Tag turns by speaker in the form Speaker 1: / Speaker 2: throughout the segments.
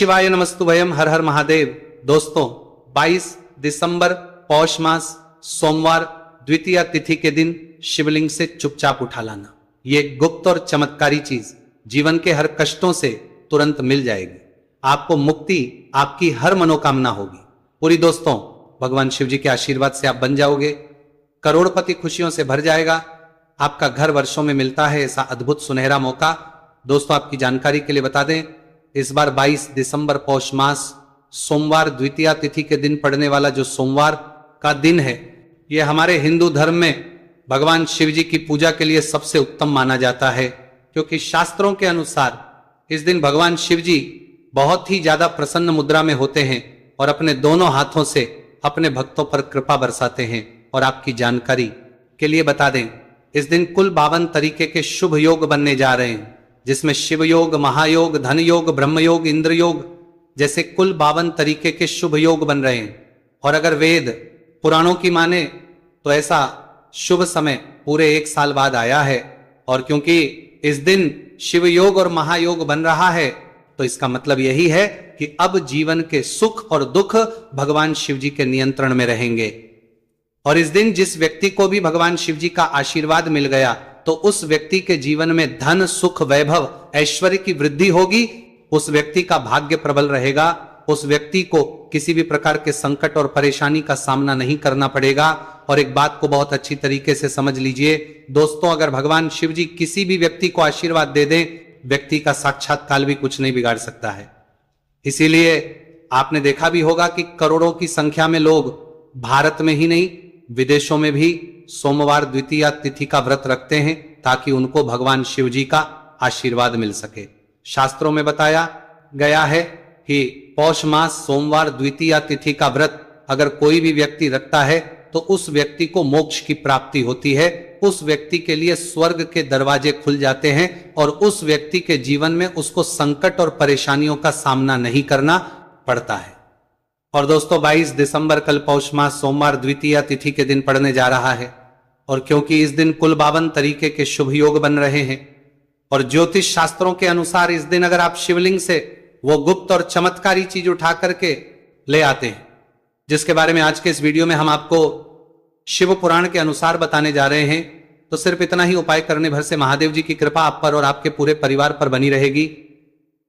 Speaker 1: शिवाय नमस्तुभयम। हर हर महादेव। दोस्तों 22 दिसंबर पौष मास सोमवार द्वितीया तिथि के दिन शिवलिंग से चुपचाप उठा लाना, ये गुप्त और चमत्कारी चीज जीवन के हर कष्टों से तुरंत मिल जाएगी। आपको मुक्ति, आपकी हर मनोकामना होगी पूरी। दोस्तों भगवान शिव जी के आशीर्वाद से आप बन जाओगे, करोड़पति खुशियों से भर जाएगा। आपका घर वर्षों में मिलता है ऐसा अद्भुत सुनहरा मौका। दोस्तों आपकी जानकारी के लिए बता दें, इस बार 22 दिसंबर पौष मास सोमवार द्वितीया तिथि के दिन पड़ने वाला जो सोमवार का दिन है, यह हमारे हिंदू धर्म में भगवान शिव जी की पूजा के लिए सबसे उत्तम माना जाता है, क्योंकि शास्त्रों के अनुसार इस दिन भगवान शिव जी बहुत ही ज्यादा प्रसन्न मुद्रा में होते हैं और अपने दोनों हाथों से अपने भक्तों पर कृपा बरसाते हैं। और आपकी जानकारी के लिए बता दें, इस दिन कुल 52 तरीके के शुभ योग बनने जा रहे हैं, जिसमें शिव योग, महायोग, धन योग, ब्रह्म योग, इंद्र योग जैसे कुल 52 तरीके के शुभ योग बन रहे हैं। और अगर वेद पुराणों की माने तो ऐसा शुभ समय पूरे 1 साल बाद आया है। और क्योंकि इस दिन शिव योग और महायोग बन रहा है, तो इसका मतलब यही है कि अब जीवन के सुख और दुख भगवान शिव जी के नियंत्रण में रहेंगे। और इस दिन जिस व्यक्ति को भी भगवान शिव जी का आशीर्वाद मिल गया, तो उस व्यक्ति के जीवन में धन, सुख, वैभव, ऐश्वर्य की वृद्धि होगी। उस व्यक्ति का भाग्य प्रबल रहेगा। उस व्यक्ति को किसी भी प्रकार के संकट और परेशानी का सामना नहीं करना पड़ेगा। और एक बात को बहुत अच्छी तरीके से समझ लीजिए दोस्तों, अगर भगवान शिव जी किसी भी व्यक्ति को आशीर्वाद दे दें, व्यक्ति का साक्षात काल भी कुछ नहीं बिगाड़ सकता है। इसीलिए आपने देखा भी होगा कि करोड़ों की संख्या में लोग भारत में ही नहीं, विदेशों में भी सोमवार द्वितीया तिथि का व्रत रखते हैं, ताकि उनको भगवान शिव जी का आशीर्वाद मिल सके। शास्त्रों में बताया गया है कि पौष मास सोमवार द्वितीया तिथि का व्रत अगर कोई भी व्यक्ति रखता है, तो उस व्यक्ति को मोक्ष की प्राप्ति होती है। उस व्यक्ति के लिए स्वर्ग के दरवाजे खुल जाते हैं और उस व्यक्ति के जीवन में उसको संकट और परेशानियों का सामना नहीं करना पड़ता है। और दोस्तों 22 दिसंबर कल पौष मास सोमवार द्वितीया तिथि के दिन पड़ने जा रहा है। और क्योंकि इस दिन कुल 52 तरीके के शुभ योग बन रहे हैं, और ज्योतिष शास्त्रों के अनुसार इस दिन अगर आप शिवलिंग से वो गुप्त और चमत्कारी चीज उठा करके ले आते हैं, जिसके बारे में आज के इस वीडियो में हम आपको शिव पुराण के अनुसार बताने जा रहे हैं, तो सिर्फ इतना ही उपाय करने भर से महादेव जी की कृपा आप पर और आपके पूरे परिवार पर बनी रहेगी,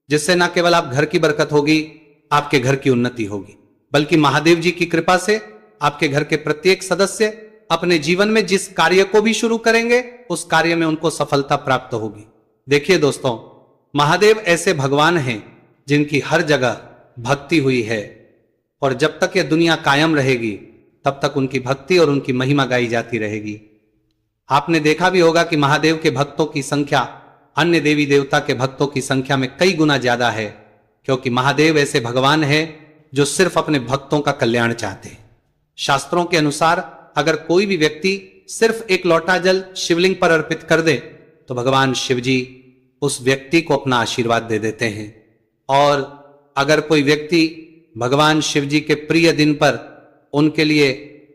Speaker 1: जिससे न केवल आप घर की बरकत होगी, आपके घर की उन्नति होगी, बल्कि महादेव जी की कृपा से आपके घर के प्रत्येक सदस्य अपने जीवन में जिस कार्य को भी शुरू करेंगे, उस कार्य में उनको सफलता प्राप्त होगी। देखिए दोस्तों, महादेव ऐसे भगवान हैं जिनकी हर जगह भक्ति हुई है, और जब तक यह दुनिया कायम रहेगी तब तक उनकी भक्ति और उनकी महिमा गाई जाती रहेगी। आपने देखा भी होगा कि महादेव के भक्तों की संख्या अन्य देवी देवता के भक्तों की संख्या में कई गुना ज्यादा है, क्योंकि महादेव ऐसे भगवान हैं जो सिर्फ अपने भक्तों का कल्याण चाहते हैं। शास्त्रों के अनुसार अगर कोई भी व्यक्ति सिर्फ एक लोटा जल शिवलिंग पर अर्पित कर दे, तो भगवान शिव जी उस व्यक्ति को अपना आशीर्वाद दे देते हैं। और अगर कोई व्यक्ति भगवान शिव जी के प्रिय दिन पर उनके लिए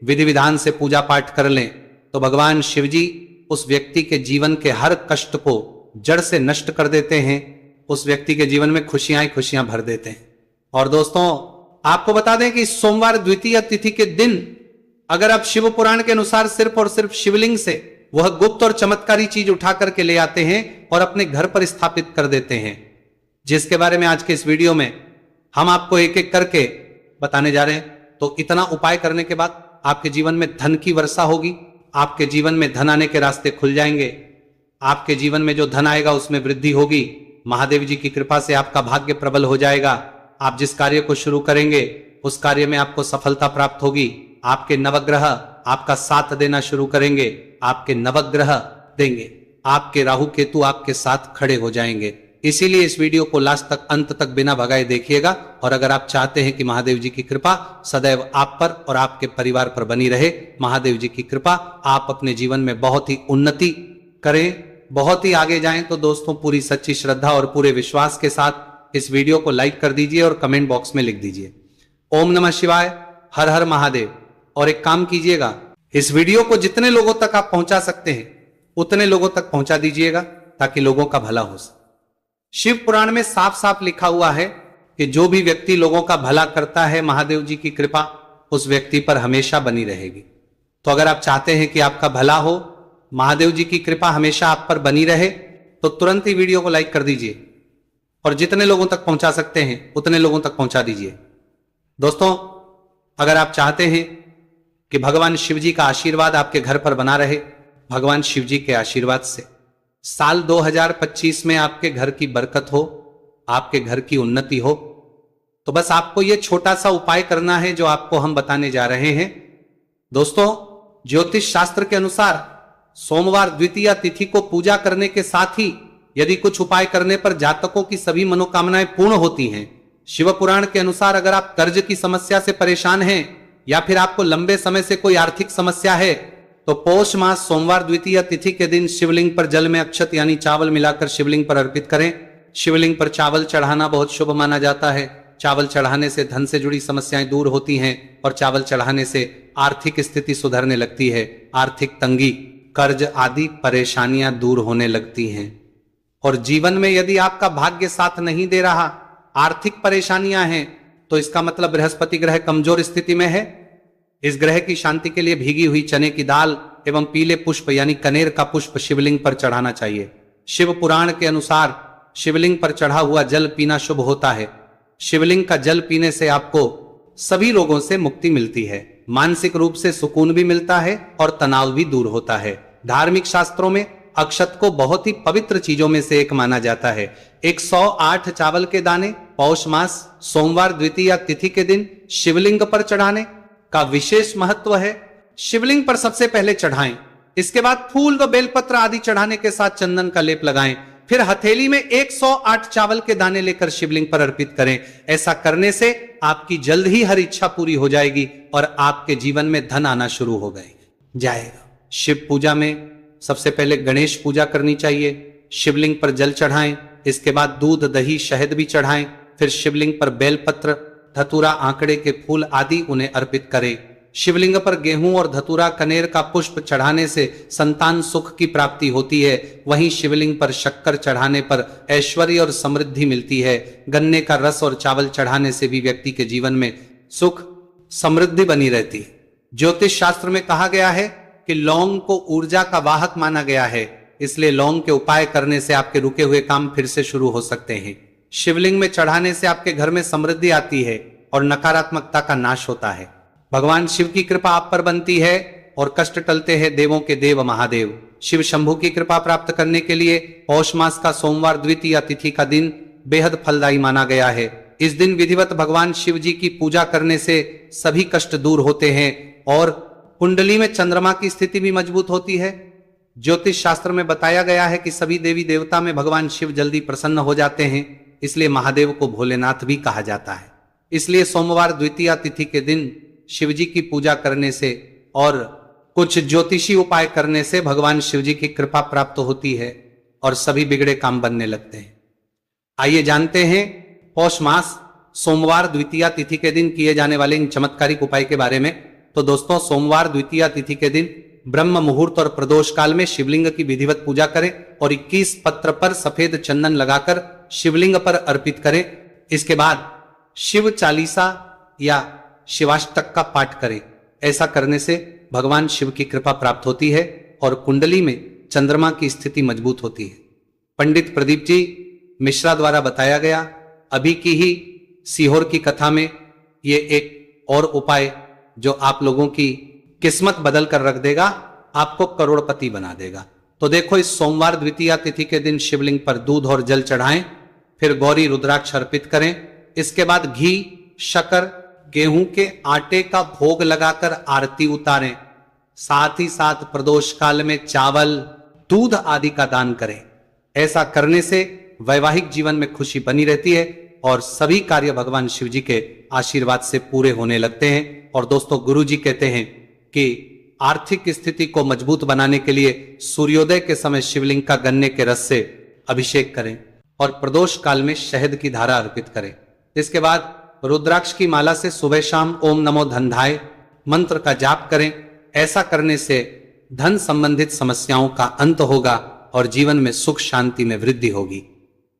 Speaker 1: विधि विधान से पूजा पाठ कर लें, तो भगवान शिव जी उस व्यक्ति के जीवन के हर कष्ट को जड़ से नष्ट कर देते हैं। उस व्यक्ति के जीवन में खुशियां ही खुशियां भर देते हैं। और दोस्तों आपको बता दें कि सोमवार द्वितीया तिथि के दिन अगर आप शिव पुराण के अनुसार सिर्फ और सिर्फ शिवलिंग से वह गुप्त और चमत्कारी चीज उठा करके ले आते हैं और अपने घर पर स्थापित कर देते हैं, जिसके बारे में आज के इस वीडियो में हम आपको एक एक करके बताने जा रहे हैं, तो इतना उपाय करने के बाद आपके जीवन में धन की वर्षा होगी। आपके जीवन में धन आने के रास्ते खुल जाएंगे। आपके जीवन में जो धन आएगा उसमें वृद्धि होगी। महादेव जी की कृपा से आपका भाग्य प्रबल हो जाएगा। आप जिस कार्य को शुरू करेंगे उस कार्य में आपको सफलता प्राप्त होगी। आपके नवग्रह आपका साथ देना शुरू करेंगे। आपके नवग्रह देंगे, आपके राहु केतु आपके साथ खड़े हो जाएंगे। इसीलिए इस वीडियो को लास्ट तक, अंत तक बिना भगाए देखिएगा। और अगर आप चाहते हैं कि महादेव जी की कृपा सदैव आप पर और आपके परिवार पर बनी रहे, महादेव जी की कृपा आप अपने जीवन में बहुत ही उन्नति करें, बहुत ही आगे जाएं, तो दोस्तों पूरी सच्ची श्रद्धा और पूरे विश्वास के साथ इस वीडियो को लाइक कर दीजिए और कमेंट बॉक्स में लिख दीजिए ओम नमः शिवाय, हर हर महादेव। और एक काम कीजिएगा, इस वीडियो को जितने लोगों तक आप पहुंचा सकते हैं उतने लोगों तक पहुंचा दीजिएगा, ताकि लोगों का भला हो सके। शिव पुराण में साफ साफ लिखा हुआ है कि जो भी व्यक्ति लोगों का भला करता है, महादेव जी की कृपा उस व्यक्ति पर हमेशा बनी रहेगी। तो अगर आप चाहते हैं कि आपका भला हो, महादेव जी की कृपा हमेशा आप पर बनी रहे, तो तुरंत ही वीडियो को लाइक कर दीजिए और जितने लोगों तक पहुंचा सकते हैं उतने लोगों तक पहुंचा दीजिए। दोस्तों, अगर आप चाहते हैं कि भगवान शिव जी का आशीर्वाद आपके घर पर बना रहे, भगवान शिव जी के आशीर्वाद से साल 2025 में आपके घर की बरकत हो, आपके घर की उन्नति हो, तो बस आपको यह छोटा सा उपाय करना है जो आपको हम बताने जा रहे हैं। दोस्तों, ज्योतिष शास्त्र के अनुसार सोमवार द्वितीया तिथि को पूजा करने के साथ ही यदि कुछ उपाय करने पर जातकों की सभी मनोकामनाएं पूर्ण होती हैं। शिव पुराण के अनुसार अगर आप कर्ज की समस्या से परेशान हैं या फिर आपको लंबे समय से कोई आर्थिक समस्या है, तो पौष मास सोमवार द्वितीय तिथि के दिन शिवलिंग पर जल में अक्षत यानी चावल मिलाकर शिवलिंग पर अर्पित करें। शिवलिंग पर चावल चढ़ाना बहुत शुभ माना जाता है। चावल चढ़ाने से धन से जुड़ी समस्याएं दूर होती हैं और चावल चढ़ाने से आर्थिक स्थिति सुधरने लगती है। आर्थिक तंगी, कर्ज आदि परेशानियां दूर होने लगती हैं। और जीवन में यदि आपका भाग्य साथ नहीं दे रहा, आर्थिक परेशानियां हैं, तो इसका मतलब बृहस्पति ग्रह कमजोर स्थिति में है। इस ग्रह की शांति के लिए भीगी हुई चने की दाल एवं पीले पुष्प यानी कनेर का पुष्प शिवलिंग पर चढ़ाना चाहिए। शिव पुराण के अनुसार शिवलिंग पर चढ़ा हुआ जल पीना शुभ होता है। शिवलिंग का जल पीने से आपको सभी रोगों से मुक्ति मिलती है, मानसिक रूप से सुकून भी मिलता है और तनाव भी दूर होता है। धार्मिक शास्त्रों में अक्षत को बहुत ही पवित्र चीजों में से एक माना जाता है। 108 चावल के दाने पौष मास सोमवार द्वितीय तिथि के दिन शिवलिंग पर चढ़ाने का विशेष महत्व है। शिवलिंग पर सबसे पहले चढ़ाएं, इसके बाद फूल व बेलपत्र आदि चढ़ाने के साथ चंदन का लेप लगाएं, फिर हथेली में 108 चावल के दाने लेकर शिवलिंग पर अर्पित करें। ऐसा करने से आपकी जल्द ही हर इच्छा पूरी हो जाएगी और आपके जीवन में धन आना शुरू हो जाएगा। शिव पूजा में सबसे पहले गणेश पूजा करनी चाहिए। शिवलिंग पर जल चढ़ाएं, इसके बाद दूध दही शहद भी चढ़ाएं, फिर शिवलिंग पर बेलपत्र धतूरा आंकड़े के फूल आदि उन्हें अर्पित करें। शिवलिंग पर गेहूं और धतूरा कनेर का पुष्प चढ़ाने से संतान सुख की प्राप्ति होती है। वहीं शिवलिंग पर शक्कर चढ़ाने पर ऐश्वर्य और समृद्धि मिलती है। गन्ने का रस और चावल चढ़ाने से भी व्यक्ति के जीवन में सुख समृद्धि बनी रहती है। ज्योतिष शास्त्र में कहा गया है कि लौंग को ऊर्जा का वाहक माना गया है, इसलिए लौंग के उपाय करने से आपके रुके हुए काम फिर से शुरू हो सकते हैं। शिवलिंग में चढ़ाने से आपके घर में समृद्धि आती है और नकारात्मकता का नाश होता है। भगवान शिव की कृपा आप पर बनती है और कष्ट टलते हैं देवों के देव महादेव। शिव शंभु की कृपा प्राप्त करने के लिए पौष मास का सोमवार द्वितीय तिथि का दिन बेहद फलदायी माना गया है। इस दिन विधिवत भगवान शिव जी की पूजा करने से सभी कष्ट दूर होते हैं और कुंडली में चंद्रमा की स्थिति भी मजबूत होती है। ज्योतिष शास्त्र में बताया गया है कि सभी देवी देवता में भगवान शिव जल्दी प्रसन्न हो जाते हैं, इसलिए महादेव को भोलेनाथ भी कहा जाता है। इसलिए सोमवार द्वितीय तिथि के दिन शिव जी की पूजा करने से और कुछ ज्योतिषी उपाय करने से भगवान शिव जी की कृपा प्राप्त होती है और सभी बिगड़े काम बनने लगते हैं। आइए जानते हैं पौष मास सोमवार द्वितीय तिथि के दिन किए जाने वाले इन चमत्कारिक उपाय के बारे में। तो दोस्तों, सोमवार द्वितीय तिथि के दिन ब्रह्म मुहूर्त और प्रदोष काल में शिवलिंग की विधिवत पूजा करें और 21 पत्र पर सफेद चंदन लगाकर शिवलिंग पर अर्पित करें। इसके बाद शिव चालीसा या शिवाष्टक का पाठ करें। ऐसा करने से भगवान शिव की कृपा प्राप्त होती है और कुंडली में चंद्रमा की स्थिति मजबूत होती है। पंडित प्रदीप जी मिश्रा द्वारा बताया गया अभी की ही सीहोर की कथा में ये एक और उपाय जो आप लोगों की किस्मत बदल कर रख देगा, आपको करोड़पति बना देगा। तो देखो, इस सोमवार द्वितीय तिथि के दिन शिवलिंग पर दूध और जल चढ़ाएं, फिर गौरी रुद्राक्ष अर्पित करें। इसके बाद घी, शक्कर, गेहूं के आटे का भोग लगाकर आरती उतारें। साथ ही साथ प्रदोष काल में चावल, दूध आदि का दान करें। ऐसा करने से वैवाहिक जीवन में खुशी बनी रहती है और सभी कार्य भगवान शिव जी के आशीर्वाद से पूरे होने लगते हैं। और दोस्तों, गुरु जी कहते हैं कि आर्थिक स्थिति को मजबूत बनाने के लिए सूर्योदय के समय शिवलिंग का गन्ने के रस से अभिषेक करें और प्रदोष काल में शहद की धारा अर्पित करें। इसके बाद रुद्राक्ष की माला से सुबह शाम ओम नमो धनधाय मंत्र का जाप करें। ऐसा करने से धन संबंधित समस्याओं का अंत होगा और जीवन में सुख शांति में वृद्धि होगी।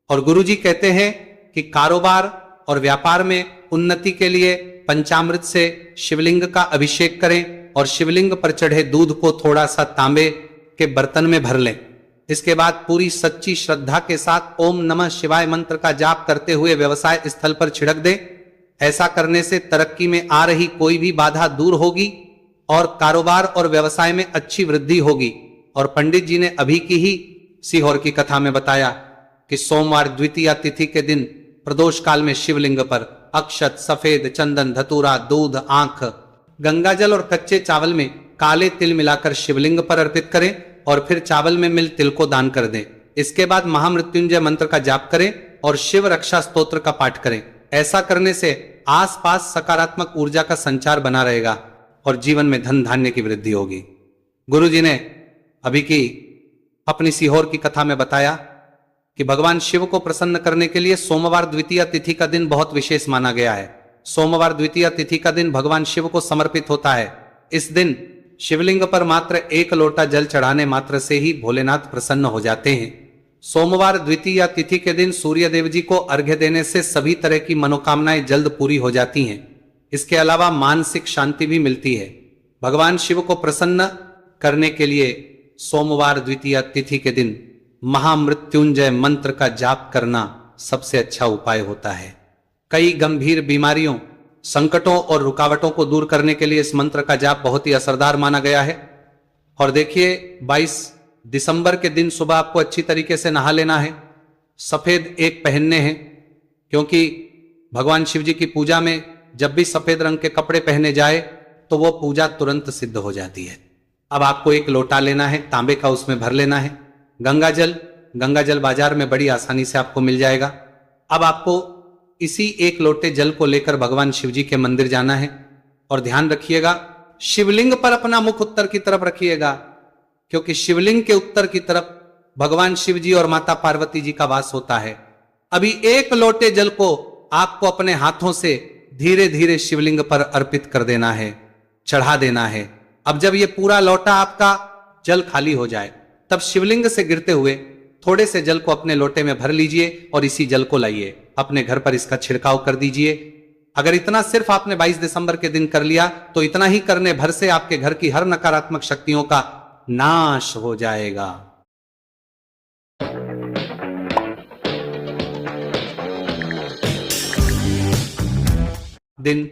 Speaker 1: और गुरु जी कहते हैं कि कारोबार और व्यापार में उन्नति के लिए पंचामृत से शिवलिंग का अभिषेक करें और शिवलिंग पर चढ़े दूध को थोड़ा सा तांबे के बर्तन में भर लें। इसके बाद पूरी सच्ची श्रद्धा के साथ ओम नमः शिवाय मंत्र का जाप करते हुए व्यवसाय स्थल पर छिड़क दें। ऐसा करने से तरक्की में आ रही कोई भी बाधा दूर होगी और कारोबार और व्यवसाय में अच्छी वृद्धि होगी। और पंडित जी ने अभी की ही सीहोर की कथा में बताया कि सोमवार द्वितीया तिथि के दिन प्रदोष काल में शिवलिंग पर अक्षत, सफेद चंदन, धतूरा, दूध, आंख, गंगाजल और कच्चे चावल में काले तिल मिलाकर शिवलिंग पर अर्पित करें और फिर चावल में मिल तिल को दान कर दें। इसके बाद महामृत्युंजय मंत्र का जाप करें और शिव रक्षा स्तोत्र का पाठ करें। ऐसा करने से आसपास सकारात्मक ऊर्जा का संचार बना रहेगा और जीवन में धन धान्य की वृद्धि होगी। गुरु जी ने अभी की अपनी सीहोर की कथा में बताया कि भगवान शिव को प्रसन्न करने के लिए सोमवार द्वितीया तिथि का दिन बहुत विशेष माना गया है। सोमवार द्वितीया तिथि का दिन भगवान शिव को समर्पित होता है। इस दिन शिवलिंग पर मात्र 1 लोटा जल चढ़ाने मात्र से ही भोलेनाथ प्रसन्न हो जाते हैं। सोमवार द्वितीया तिथि के दिन सूर्य देव जी को अर्घ्य देने से सभी तरह की मनोकामनाएं जल्द पूरी हो जाती हैं। इसके अलावा मानसिक शांति भी मिलती है। भगवान शिव को प्रसन्न करने के लिए सोमवार द्वितीया तिथि के दिन महामृत्युंजय मंत्र का जाप करना सबसे अच्छा उपाय होता है। कई गंभीर बीमारियों, संकटों और रुकावटों को दूर करने के लिए इस मंत्र का जाप बहुत ही असरदार माना गया है। और देखिए 22 दिसंबर के दिन सुबह आपको अच्छी तरीके से नहा लेना है। सफेद एक पहनने हैं, क्योंकि भगवान शिव जी की पूजा में जब भी सफेद रंग के कपड़े पहने जाए तो वो पूजा तुरंत सिद्ध हो जाती है। अब आपको 1 लोटा लेना है, तांबे का, उसमें भर लेना है गंगाजल बाजार में बड़ी आसानी से आपको मिल जाएगा। अब आपको इसी 1 लोटे जल को लेकर भगवान शिव जी के मंदिर जाना है और ध्यान रखिएगा शिवलिंग पर अपना मुख उत्तर की तरफ रखिएगा, क्योंकि शिवलिंग के उत्तर की तरफ भगवान शिव जी और माता पार्वती जी का वास होता है। अभी 1 लोटे जल को आपको अपने हाथों से धीरे धीरे शिवलिंग पर अर्पित कर देना है, चढ़ा देना है। अब जब ये पूरा लोटा आपका जल खाली हो जाए तब शिवलिंग से गिरते हुए थोड़े से जल को अपने लोटे में भर लीजिए और इसी जल को लाइए अपने घर पर इसका छिड़काव कर दीजिए। अगर इतना सिर्फ आपने 22 दिसंबर के दिन कर लिया तो इतना ही करने भर से आपके घर की हर नकारात्मक शक्तियों का नाश हो जाएगा। दिन